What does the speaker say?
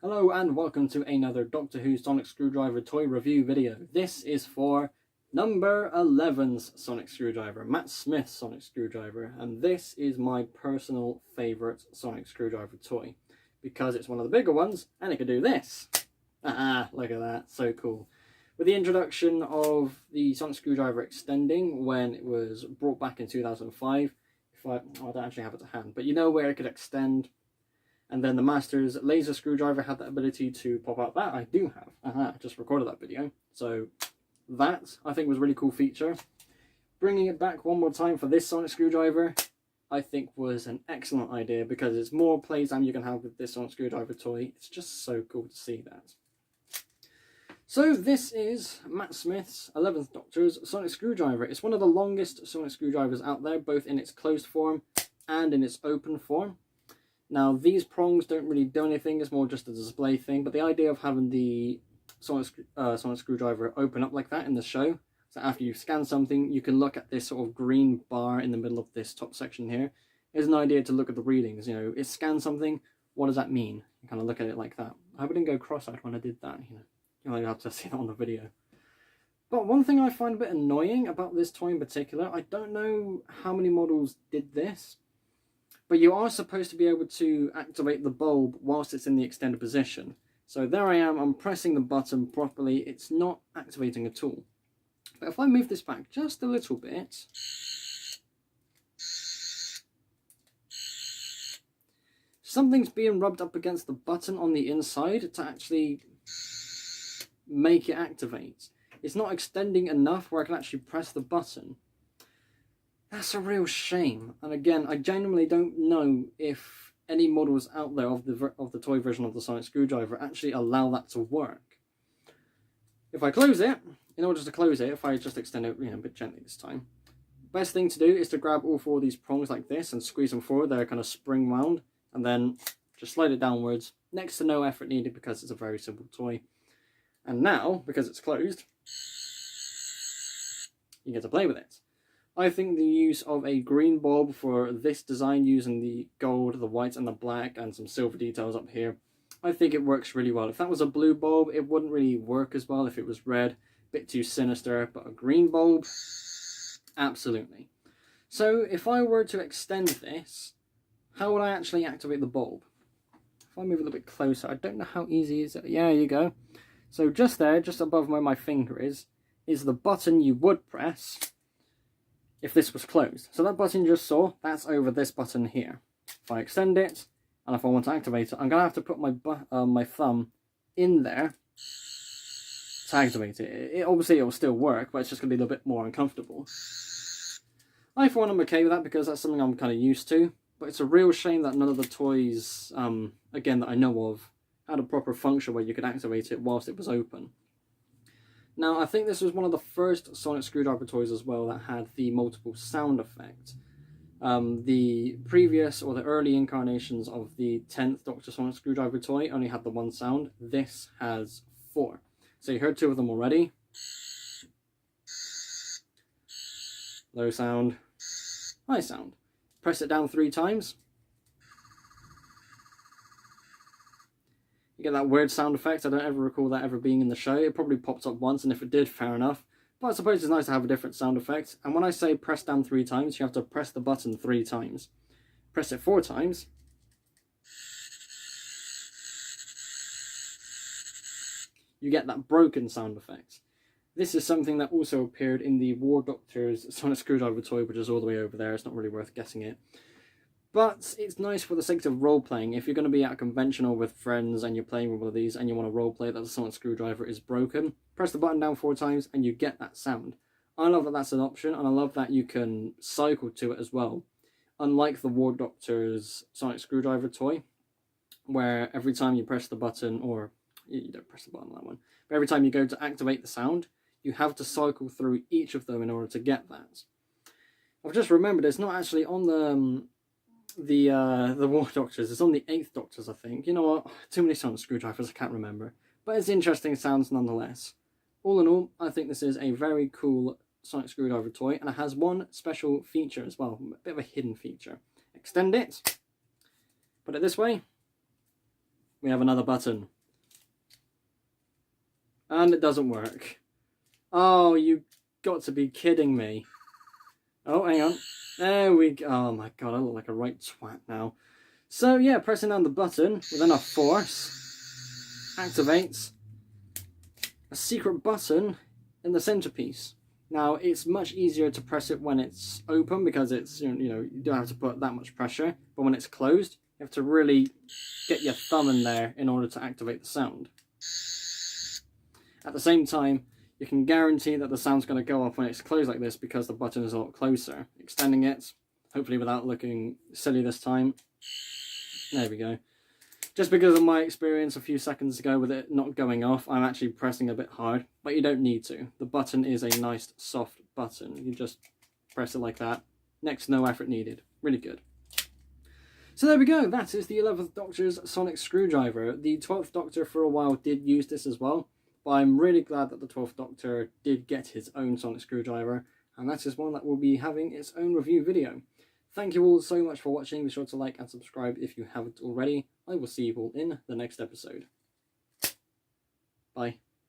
Hello and welcome to another Doctor Who Sonic Screwdriver toy review video. This is for number 11's Sonic Screwdriver, Matt Smith's Sonic Screwdriver, and this is my personal favourite Sonic Screwdriver toy because it's one of the bigger ones and it can do this. Look at that, so cool. With the introduction of the Sonic Screwdriver extending when it was brought back in 2005, I don't actually have it to hand, but you know where it could extend. And then the Master's laser screwdriver had that ability to pop out. That I do have. I just recorded that video. So that, I think, was a really cool feature. Bringing it back one more time for this Sonic Screwdriver, I think was an excellent idea because it's more playtime you can have with this Sonic Screwdriver toy. It's just so cool to see that. So this is Matt Smith's 11th Doctor's Sonic Screwdriver. It's one of the longest Sonic Screwdrivers out there, both in its closed form and in its open form. Now, these prongs don't really do anything, it's more just a display thing, but the idea of having the Sonic Screwdriver open up like that in the show, so after you scan something, you can look at this sort of green bar in the middle of this top section here, is an idea to look at the readings. You know, it scans something, what does that mean? You kind of look at it like that. I hope I didn't go cross-eyed when I did that, you might have to see that on the video. But one thing I find a bit annoying about this toy in particular, I don't know how many models did this, but you are supposed to be able to activate the bulb whilst it's in the extended position. So there I am, I'm pressing the button properly, it's not activating at all. But if I move this back just a little bit, something's being rubbed up against the button on the inside to actually make it activate. It's not extending enough where I can actually press the button. That's a real shame. And again, I genuinely don't know if any models out there of the toy version of the Sonic Screwdriver actually allow that to work. If I close it, in order to close it, if I just extend it a bit gently this time, best thing to do is to grab all four of these prongs like this and squeeze them forward. They're kind of spring wound, and then just slide it downwards. Next to no effort needed because it's a very simple toy. And now, because it's closed, you get to play with it. I think the use of a green bulb for this design using the gold, the white and the black and some silver details up here, I think it works really well. If that was a blue bulb, it wouldn't really work as well if it was red. A bit too sinister, but a green bulb, absolutely. So if I were to extend this, how would I actually activate the bulb? If I move a little bit closer, I don't know how easy is it. Yeah, there you go. So just there, just above where my finger is the button you would press if this was closed. So that button you just saw, that's over this button here. If I extend it, and if I want to activate it, I'm going to have to put my thumb in there to activate it. Obviously, it will still work, but it's just going to be a little bit more uncomfortable. I, for one, am okay with that because that's something I'm kind of used to, but it's a real shame that none of the toys, again, that I know of, had a proper function where you could activate it whilst it was open. Now, I think this was one of the first Sonic Screwdriver toys as well that had the multiple sound effect. The previous, or the early incarnations of the 10th Doctor Sonic Screwdriver toy only had the one sound. This has 4. So you heard 2 of them already. Low sound, high sound. Press it down 3 times. You get that weird sound effect. I don't ever recall that ever being in the show. It probably popped up once, and if it did, fair enough. But I suppose it's nice to have a different sound effect. And when I say press down 3 times, you have to press the button 3 times. Press it 4 times. You get that broken sound effect. This is something that also appeared in the War Doctor's Sonic Screwdriver toy, which is all the way over there. It's not really worth guessing it. But it's nice for the sake of role-playing. If you're going to be at a conventional with friends and you're playing with one of these and you want to role-play that the Sonic Screwdriver is broken, press the button down 4 times and you get that sound. I love that that's an option, and I love that you can cycle to it as well. Unlike the War Doctor's Sonic Screwdriver toy, where every time you press the button, or you don't press the button on that one, but every time you go to activate the sound, you have to cycle through each of them in order to get that. I've just remembered it's not actually on the War Doctors. It's on the 8th Doctors, I think. You know what? Too many Sonic Screwdrivers, I can't remember. But it's interesting sounds nonetheless. All in all, I think this is a very cool Sonic Screwdriver toy, and it has one special feature as well. A bit of a hidden feature. Extend it. Put it this way. we have another button. And it doesn't work. Oh, you got to be kidding me. Oh, hang on. There we go. Oh my god, I look like a right twat now. So yeah, pressing down the button with enough force activates a secret button in the centerpiece. Now, it's much easier to press it when it's open because it's, you know, you don't have to put that much pressure. But when it's closed, you have to really get your thumb in there in order to activate the sound. At the same time, you can guarantee that the sound's going to go off when it's closed like this because the button is a lot closer. Extending it, hopefully without looking silly this time. There we go. Just because of my experience a few seconds ago with it not going off, I'm actually pressing a bit hard, but you don't need to. The button is a nice soft button. You just press it like that. Next to no effort needed. Really good. So there we go. That is the 11th Doctor's sonic screwdriver. The 12th Doctor for a while did use this as well, but I'm really glad that the 12th Doctor did get his own sonic screwdriver, and that is one that will be having its own review video. Thank you all so much for watching. Be sure to like and subscribe if you haven't already. I will see you all in the next episode. Bye.